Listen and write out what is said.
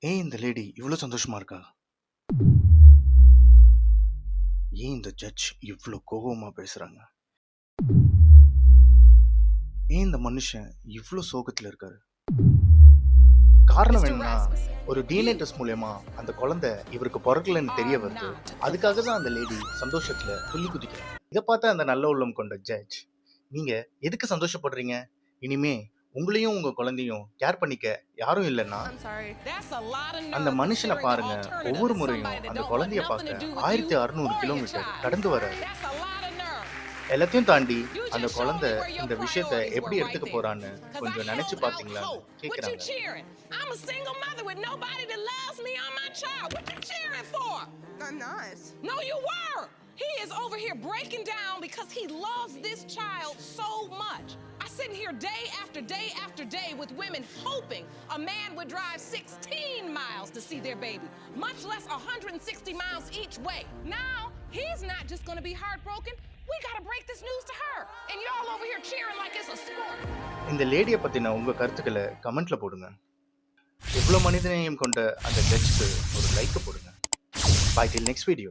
ஏன் இந்த லேடி இவ்வளோ சந்தோஷமா இருக்கா? ஏன் இந்த ஜட்ஜ் இவ்வளோ கோவமா பேசுறாங்க? ஏன் இந்த மனுஷன் இவ்வளோ சோகத்துல இருக்காரு? காரணம் Mr. என்னன்னா, Rasmus, ஒரு டிஎன்ஏ you டெஸ்ட் மூலியமா அந்த குழந்தை இவருக்கு பொறக்கலன்னு தெரிய are வருது. not அதுக்காக தான் அந்த லேடி சந்தோஷத்துல துள்ளி குதிக்கிறாங்க. இதை பார்த்த அந்த நல்ல உள்ளம் கொண்ட ஜட்ஜ், நீங்க எதுக்கு சந்தோஷப்படுறீங்க? இனிமே உங்களையும் உங்க குழந்தையும் கேர் பண்ணிக்க யாரும் இல்லைன்னா, I'm sorry. That's a lot of அந்த nerve மனுஷனை considering the பாருங்க, alternative ஒவ்வொரு is முறையும் somebody that அந்த don't want குழந்தைய nothing to பார்க்க do with you 1600 or your kilometre child. கடந்து வராரு. That's a lot of nerve. எல்லாத்தையும் தாண்டி You அந்த just showed குழந்தை me where your இந்த விஷயத்தை priorities எப்படி were எடுத்துக்க right there. போறான்னு 'Cause I கொஞ்சம் நினைச்சு held out பாத்தீங்களான்னு hope. What you கேக்குறாங்க. cheering? I'm a single mother with nobody that loves me or my child. What you cheering for? I'm not. No, you were. He is over here breaking down because he loves this child so much. I sit here day after day after day with women hoping a man would drive 16 miles to see their baby, much less 160 miles each way. Now, he's not just going to be heartbroken. We got to break this news to her. And y'all over here cheering like it's a sport. இந்த லேடியை பத்தின உங்க கருத்துக்களை கமெண்ட்ல போடுங்க. இவ்வளவு மனிதநேயம் கொண்ட அந்த ஜட்ஜ்க்கு ஒரு லைக் போடுங்க. Bye till next video.